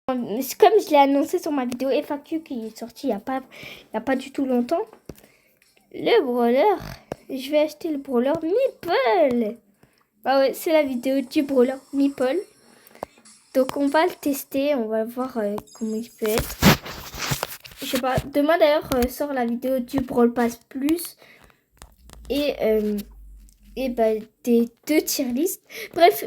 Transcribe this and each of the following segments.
Comme je l'ai annoncé sur ma vidéo FAQ qui est sortie il y a pas du tout longtemps, le brawler, je vais acheter le brawler Meeple. Bah ouais, c'est la vidéo du brawler Meeple. Donc on va le tester, on va voir comment il peut être. Je sais pas, demain d'ailleurs sort la vidéo du Brawl Pass Plus et bah, des 2 tier list. Bref,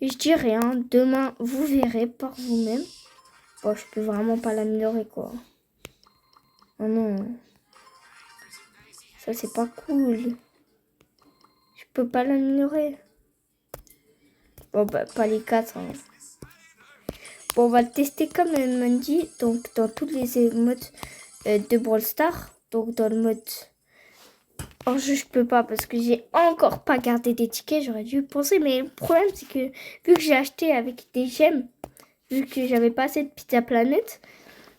je dis rien. Demain, vous verrez par vous-même. Bon, je peux vraiment pas l'améliorer, quoi. Oh non. Ça, c'est pas cool. Je peux pas l'améliorer. Bon, bah, pas les 4. Hein. Bon, on va le tester comme elle m'a dit. Donc, dans tous les modes de Brawl Stars. Donc, dans le mode... En jeu, je peux pas parce que j'ai encore pas gardé des tickets. J'aurais dû penser. Mais le problème, c'est que vu que j'ai acheté avec des gemmes, vu que j'avais pas assez de pizza planète,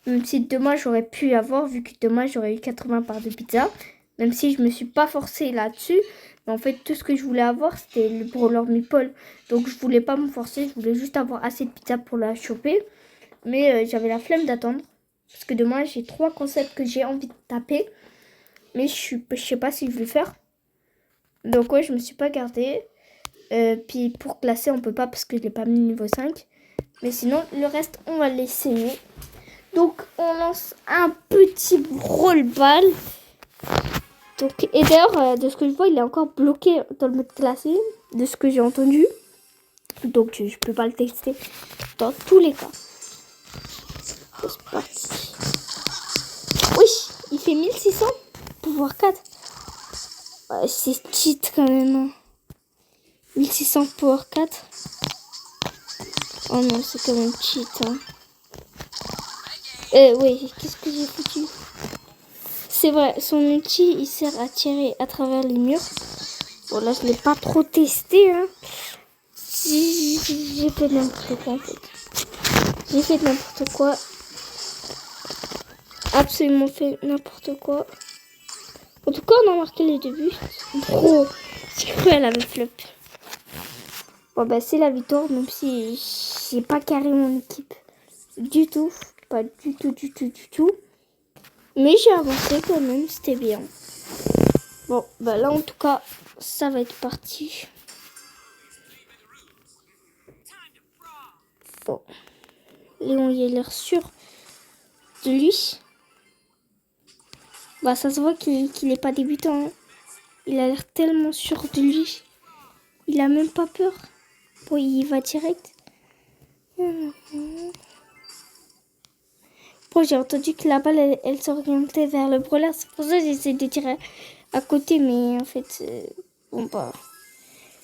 même si demain j'aurais pu avoir, vu que demain j'aurais eu 80 parts de pizza, même si je me suis pas forcée là-dessus. Mais en fait, tout ce que je voulais avoir, c'était le brawler Meeple. Donc je voulais pas me forcer, je voulais juste avoir assez de pizza pour la choper. Mais j'avais la flemme d'attendre. Parce que demain, j'ai 3 concepts que j'ai envie de taper. Mais je sais pas si je vais le faire. Donc ouais, je me suis pas gardée. Puis pour classer, on peut pas parce que je l'ai pas mis niveau 5. Mais sinon, le reste, on va l'essayer. Donc, on lance un petit Brawl Ball. Donc, et d'ailleurs, de ce que je vois, il est encore bloqué dans le mode classé. De ce que j'ai entendu. Donc, je peux pas le tester dans tous les cas. C'est parti. Oui, il fait 1600. Pouvoir 4. Ouais, c'est cheat quand même. Hein. 1600 Power 4. Oh non, c'est quand même cheat. Hein. Oui, qu'est-ce que j'ai foutu? C'est vrai, son ulti, il sert à tirer à travers les murs. Bon, là, je l'ai pas trop testé. Hein. J'ai fait n'importe quoi, en fait. J'ai fait n'importe quoi. Absolument fait n'importe quoi. En tout cas, on a marqué les débuts. Bro, c'est cruel avec flop. Bon, bah, c'est la victoire, même si j'ai pas carré mon équipe. Du tout. Pas du tout. Mais j'ai avancé quand même, c'était bien. Bon, bah là, en tout cas, ça va être parti. Bon. Léon, il a l'air sûr de lui. Bah, ça se voit qu'il n'est pas débutant. Hein. Il a l'air tellement sûr de lui. Il a même pas peur. Bon, il va direct. Bon, j'ai entendu que la balle, elle s'orientait vers le brawler. C'est pour ça que j'essaie de tirer à côté. Mais en fait, bon, bah...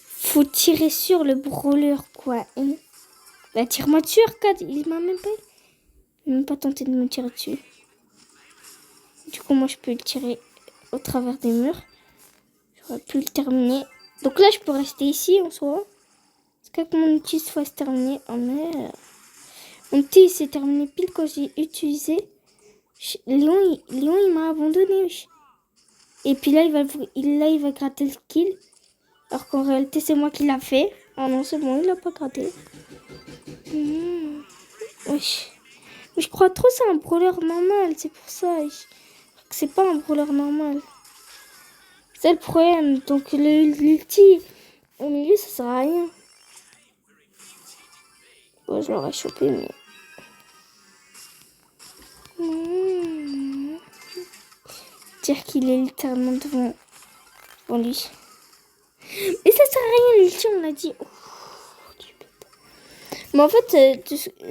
Faut tirer sur le brawler, quoi. Hein. Bah, tire-moi dessus, Arcade. Il m'a même pas tenté de me tirer dessus. Du coup, moi, je peux le tirer au travers des murs. J'aurais pu le terminer. Donc là, je peux rester ici, en soi. Jusqu'à que mon outil soit terminé. Oh, merde. Mon outil s'est terminé pile quand j'ai utilisé. Léon, il m'a abandonné. Et puis là, il va gratter le kill. Alors qu'en réalité, c'est moi qui l'a fait. Oh non, c'est bon, il l'a pas gratté. Wesh. Mais je crois trop c'est un brawler normal, c'est pour ça. C'est pas un brawler normal. C'est le problème. Donc l'ulti au milieu, ça sert à rien. Bon, je l'aurais chopé, mais... Dire qu'il est littéralement devant lui. Mais ça sert à rien, l'ulti, on l'a dit. Mais en fait,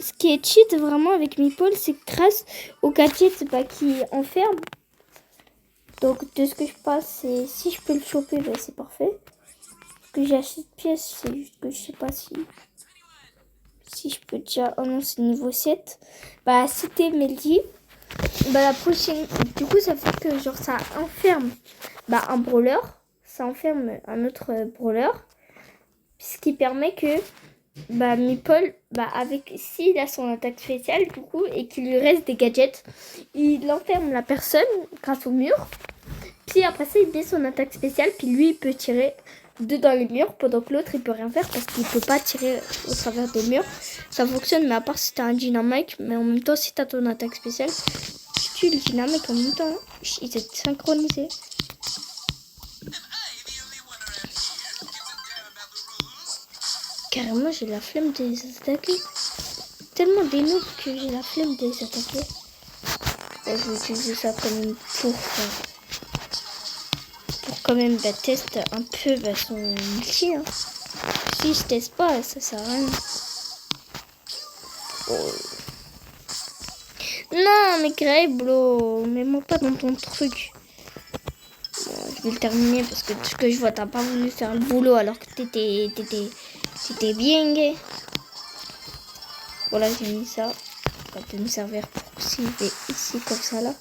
ce qui est cheat vraiment avec Meeple, c'est grâce au gadget qui enferme. Donc, de ce que je pense, c'est si je peux le choper, bah, c'est parfait. Parce que j'ai assez de pièces, c'est juste que je sais pas si je peux déjà... Oh non, c'est niveau 7. Bah, c'était Melody. Bah, la prochaine... Du coup, ça fait que, genre, ça enferme un brawler. Ça enferme un autre brawler. Ce qui permet que... Meeple, avec s'il a son attaque spéciale du coup et qu'il lui reste des gadgets, il enferme la personne grâce au mur. Puis après ça, il met son attaque spéciale, puis lui il peut tirer deux dans les murs pendant que l'autre il peut rien faire parce qu'il peut pas tirer au travers des murs. Ça fonctionne, mais à part si t'as un dynamite, mais en même temps si t'as ton attaque spéciale, tu tues le dynamite en même temps. Ils étaient synchronisés. Carrément j'ai la flemme de les attaquer. Tellement des noobs que j'ai la flemme de les attaquer. Bon, je vais utiliser ça comme une pour quand même tester un peu son multi. Hein. Si je teste pas, ça sert à rien. Oh. Non, mais Grayblo, mets-moi pas dans ton truc. Bon, je vais le terminer parce que tout ce que je vois, t'as pas voulu faire le boulot alors que t'étais bien gay. Voilà, j'ai mis ça. Ça peut me servir pour si je vais ici comme ça là.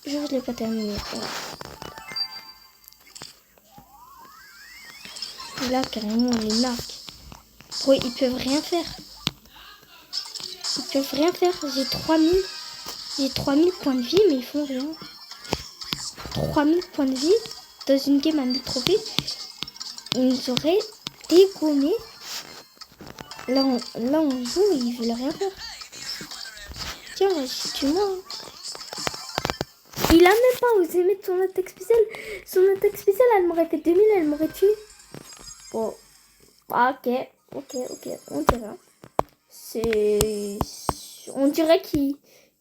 Je ne l'ai pas terminé. Voilà. Là, carrément, on les marque. Oui, ils peuvent rien faire. Ils peuvent rien faire. J'ai 3000 points de vie, mais ils font rien. 3000 points de vie dans une game à 1000 trophées. Ils nous auraient dégommé. Là, on joue et ils veulent rien faire. Tiens, vas-y, tue-moi. Il a même pas osé mettre son attaque spéciale. Son attaque spéciale, elle m'aurait fait 2000, elle m'aurait tué. Bon. Ah, ok, on dirait. On dirait qu'il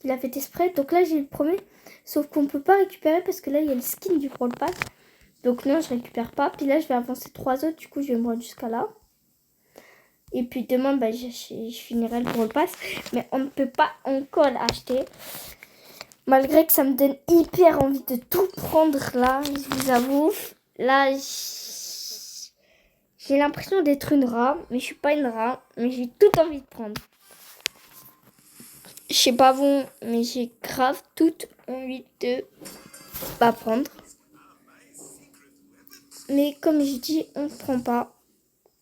a fait exprès. Donc là, j'ai le premier. Sauf qu'on peut pas récupérer parce que là, il y a le skin du Brawl Pass. Donc non, je récupère pas. Puis là, je vais avancer 3 autres. Du coup, je vais me rendre jusqu'à là. Et puis demain, je finirai le Brawl Pass. Mais on ne peut pas encore l'acheter. Malgré que ça me donne hyper envie de tout prendre là. Je vous avoue. Là, j'ai l'impression d'être une rat. Mais je suis pas une rat. Mais j'ai tout envie de prendre. Je sais pas bon, mais j'ai grave toute envie de pas prendre. Mais comme je dis, on ne prend pas.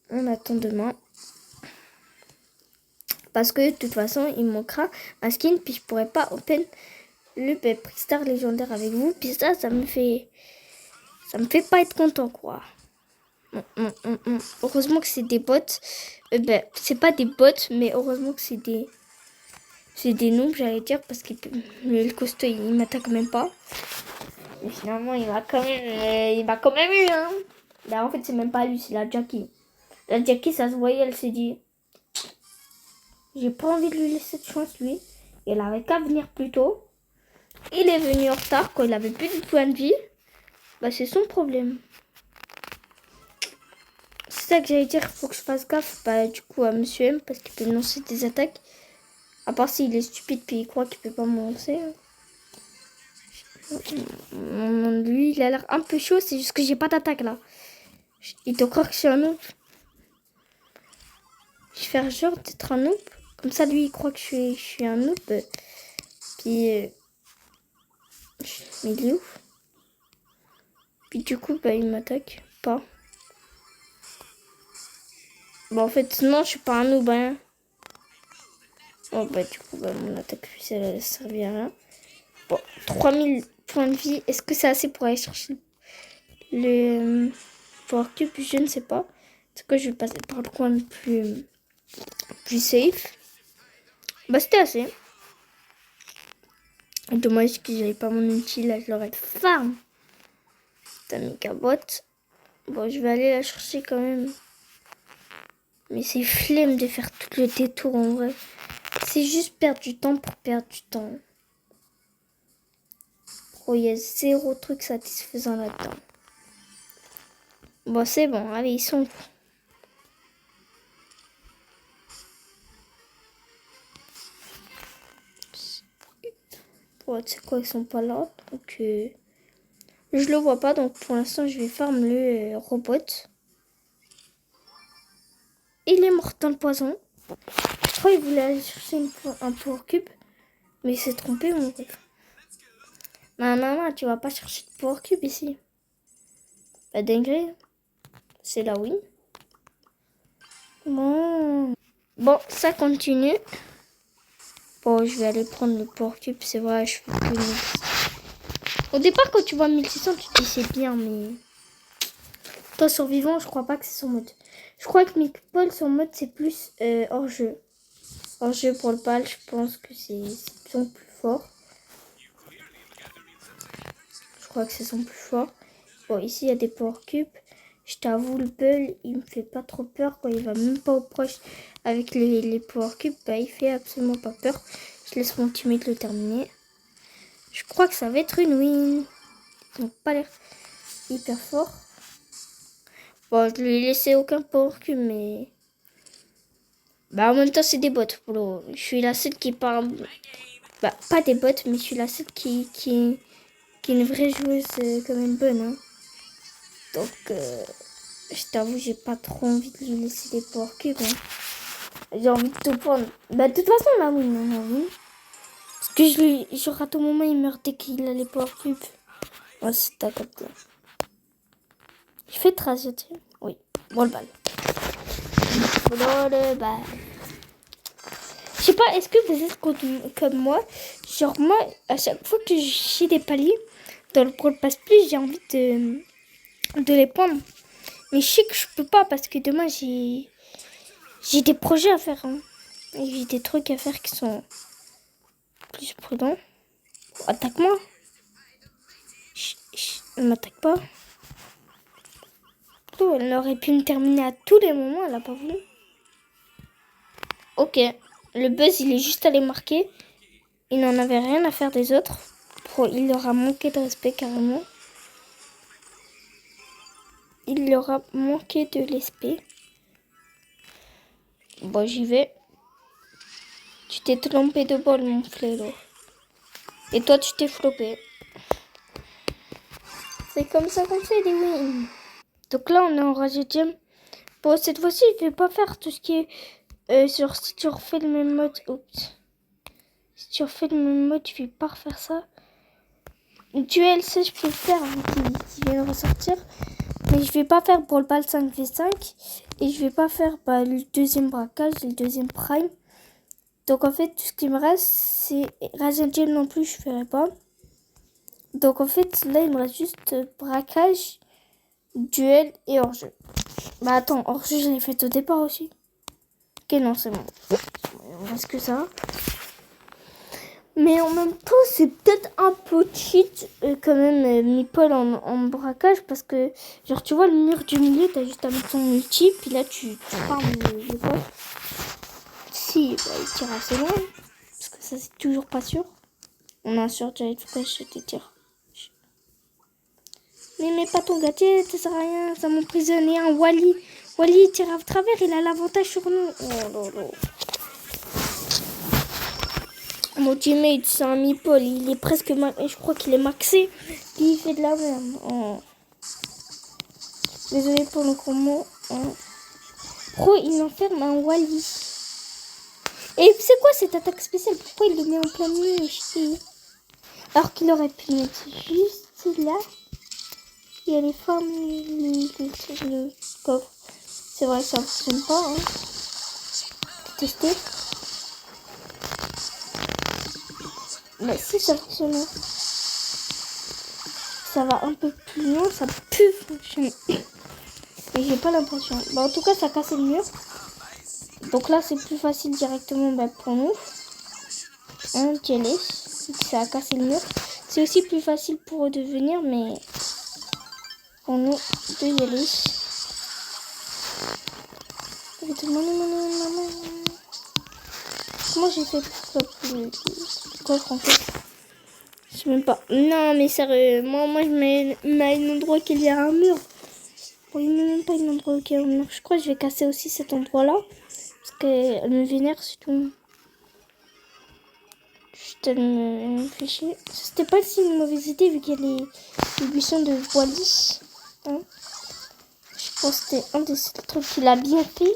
On attend demain. Parce que de toute façon, il me manquera un skin. Puis je pourrais pas open le Prix-Star légendaire avec vous. Puis ça me fait pas être content, quoi. Heureusement que c'est des bots. C'est pas des bots, mais heureusement que c'est des noobs, j'allais dire, parce que le costaud, il m'attaque même pas. Mais finalement, il m'a quand même eu, hein. Là, en fait, c'est même pas lui, c'est la Jackie. La Jackie, ça se voyait, elle s'est dit, j'ai pas envie de lui laisser de chance, lui. Il avait qu'à venir plus tôt. Il est venu en retard quand il avait plus de points de vie. C'est son problème. C'est ça que j'allais dire, faut que je fasse gaffe, du coup, à Monsieur M, parce qu'il peut me lancer des attaques. À part s'il est stupide puis il croit qu'il peut pas me lancer. Lui, il a l'air un peu chaud, c'est juste que j'ai pas d'attaque là. Il te croit que je suis un noob. Je vais faire genre d'être un noob. Comme ça, lui, il croit que je suis un noob. Puis, mais il est ouf. Puis du coup, il m'attaque pas. En fait, non, je suis pas un noob, hein. Bon, du coup, mon attaque spéciale, elle servir à rien. Bon, 3000 points de vie. Est-ce que c'est assez pour aller chercher le Power Cube? Je ne sais pas. Est-ce que je vais passer par le coin le plus safe? C'était assez. Dommage que j'avais pas mon ulti. Là, je l'aurais farm. T'as méga bot. Bon, je vais aller la chercher quand même. Mais c'est flemme de faire tout le détour en vrai. C'est juste perdre du temps pour perdre du temps. Il y a zéro truc satisfaisant là-dedans. Bon, c'est bon. Allez, ils sont... Bon, tu sais quoi, ils sont pas là. Donc, je le vois pas. Donc, pour l'instant, je vais farm le robot. Il est mort dans le poison. Je crois qu'il voulait aller chercher un Power Cube. Mais il s'est trompé, mon ref. Non, tu vas pas chercher de Power Cube ici. Dinguerie. C'est la win. Bon, ça continue. Bon, je vais aller prendre le Power Cube. C'est vrai, je fais plus 1600. Au départ, quand tu vois 1600, tu te dis c'est bien, mais... Toi, survivant, je crois pas que c'est son mode. Je crois que Meatball, son mode, c'est plus hors-jeu. Hors-jeu pour le bal, je pense que c'est son plus fort. Je crois que c'est son plus fort. Bon, ici, il y a des power cubes. Je t'avoue, le Bull, il me fait pas trop peur quand il va même pas au proche avec les power cubes. Bah, il fait absolument pas peur. Je laisse mon teammate le terminer. Je crois que ça va être une win. Ils n'ont pas l'air hyper forts. Bon, je lui ai laissé aucun power cube, mais... Bah, en même temps, c'est des bots. Je suis la seule qui parle... Bah, pas des bots, mais je suis la seule qui est une vraie joueuse comme une bonne. Hein. Donc, je t'avoue, j'ai pas trop envie de lui laisser des power cubes. Hein. J'ai envie de tout prendre. Bah, de toute façon, là, oui, non, oui. Parce que je rate au moment, il meurt dès qu'il a les power cubes. Ouais, c'est ta capté. Je fais trajecte. Oui, bon le bal. Le bal. Je sais pas, est-ce que vous êtes comme moi? Genre, moi, à chaque fois que j'ai des paliers dans le Brawl Pass Plus, j'ai envie de les prendre. Mais je sais que je peux pas parce que demain, j'ai des projets à faire. Hein. Et j'ai des trucs à faire qui sont plus prudents. Attaque-moi. Ne m'attaque pas. Oh, elle aurait pu me terminer à tous les moments, elle a pas voulu. Ok, le buzz il est juste allé marquer. Il n'en avait rien à faire des autres. Il leur a manqué de respect carrément. Il leur a manqué de respect. Bon, j'y vais. Tu t'es trompé de bol, mon frérot. Et toi, tu t'es flopé. C'est comme ça qu'on fait des wins. Donc là, on est en rage gem. Bon, cette fois-ci, je vais pas faire tout ce qui est... genre, si tu refais le même mode... Oups. Si tu refais le même mode, je vais pas refaire ça. Duel, ça, je peux le faire, qui vient de ressortir. Mais je vais pas faire pour le bal 5v5. Et je vais pas faire le deuxième braquage et le deuxième prime. Donc en fait, tout ce qui me reste, c'est Rage Gem non plus, je ferai pas. Donc en fait, là, il me reste juste braquage, duel et hors-jeu. Bah attends, hors-jeu, je l'ai fait au départ aussi. Ok, non, c'est bon. Il me reste que ça. Mais en même temps, c'est peut-être un peu cheat quand même, Meatball en braquage. Parce que, genre, tu vois, le mur du milieu, t'as juste à mettre ton multi. Puis là, tu farmes le coffre. Si, bah, il tire assez loin. Parce que ça, c'est toujours pas sûr. On a sûr, j'allais tout cacher, je te tire. Mais pas ton gâtier, ça sert à rien. Ça m'emprisonne. Et un Wally. Wally, il tire à travers, il a l'avantage sur nous. Oh là là. Mon teammate, c'est un Meatball, il est presque je crois qu'il est maxé. Puis il fait de la merde. Oh. Désolé pour le gros mot. Oh. Pro, il enferme un Wally. Et c'est quoi cette attaque spéciale? Pourquoi il le met en plein milieu? Alors qu'il aurait pu le mettre juste là. Et aller fermer le coffre. C'est vrai que ça ne fonctionne pas. Hein. Tester. Mais si ça fonctionne, ça va un peu plus loin, ça peut fonctionner. Mais j'ai pas l'impression. Bah, en tout cas, ça a cassé le mur. Donc là, c'est plus facile directement pour nous. Un jealous. Ça a cassé le mur. C'est aussi plus facile pour eux de venir, mais pour nous, de y aller. Comment j'ai fait pour le coffre en fait? Je sais même pas. Non, mais sérieux, moi je mets un endroit qu'il y a un mur. Bon, il ne met même pas un endroit qu'il y a un mur. Je crois que je vais casser aussi cet endroit-là. Parce qu'elle me vénère, c'est tout. Juste, elle me fait chier. C'était pas si une mauvaise idée vu qu'il y a les buissons de Wally. Hein. Je pense que c'était un des trucs qu'il a bien fait.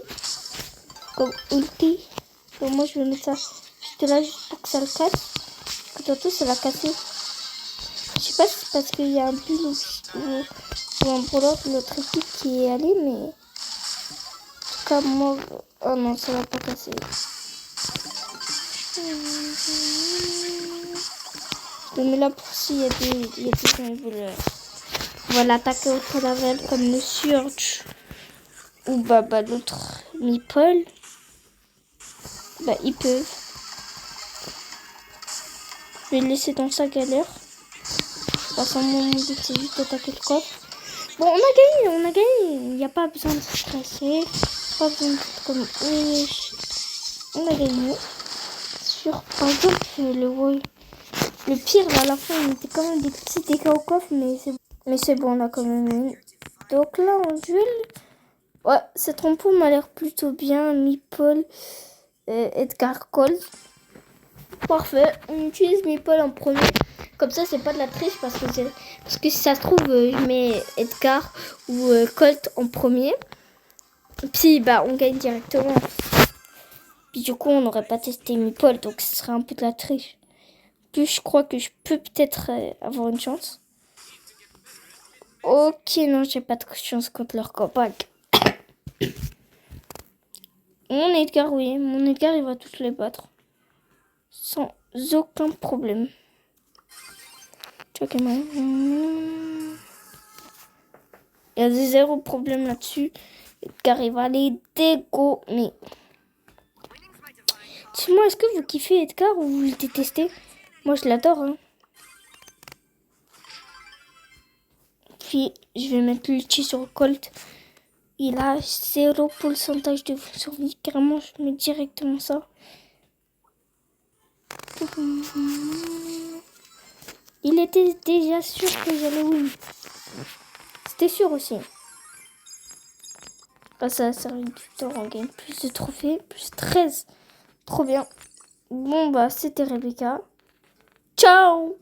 Comme ulti. Bon, moi je vais mettre ça juste là juste pour que ça le casse. Parce que tantôt ça l'a cassé. Je sais pas si c'est parce qu'il y a un bulle ou un brawler de notre équipe qui est allé, mais en tout cas moi, oh non, ça va pas casser. Je le mets là pour s'il y a des gens qui veulent On va l'attaquer au level comme le Surge ou l'autre Meeple. Ils peuvent. Je vais le laisser dans sa galère. Mon but c'est juste d'attaquer le coffre. Bon, on a gagné. Il n'y a pas besoin de se stresser. Pas besoin de comme on a gagné. Sur par exemple le pire à la fin, il était quand même des petits dégâts au coffre, mais c'est bon, on a quand même eu. Donc là en duel, ouais, cette rampo m'a l'air plutôt bien. Meeple, Edgar Colt. Parfait, on utilise Meeple en premier. Comme ça, c'est pas de la triche parce que si ça se trouve, je mets Edgar ou Colt en premier. Puis on gagne directement. Puis du coup, on n'aurait pas testé Meeple, donc ce serait un peu de la triche. Puis je crois que je peux peut-être avoir une chance. Ok, non, j'ai pas de chance contre leur copain. Mon Edgar, oui, mon Edgar, il va tous les battre. Sans aucun problème. Il y a zéro problème là-dessus. Edgar, il va les dégommer. Dis-moi, est-ce que vous kiffez Edgar ou vous le détestez? Moi, je l'adore. Hein. Puis, je vais mettre l'ulti sur Colt. Il a 0% de survie. Carrément, je mets directement ça. Il était déjà sûr que j'allais win. C'était sûr aussi. Ça a servi du temps. On gagne plus de trophées. Plus 13. Trop bien. Bon, c'était Rebecca. Ciao!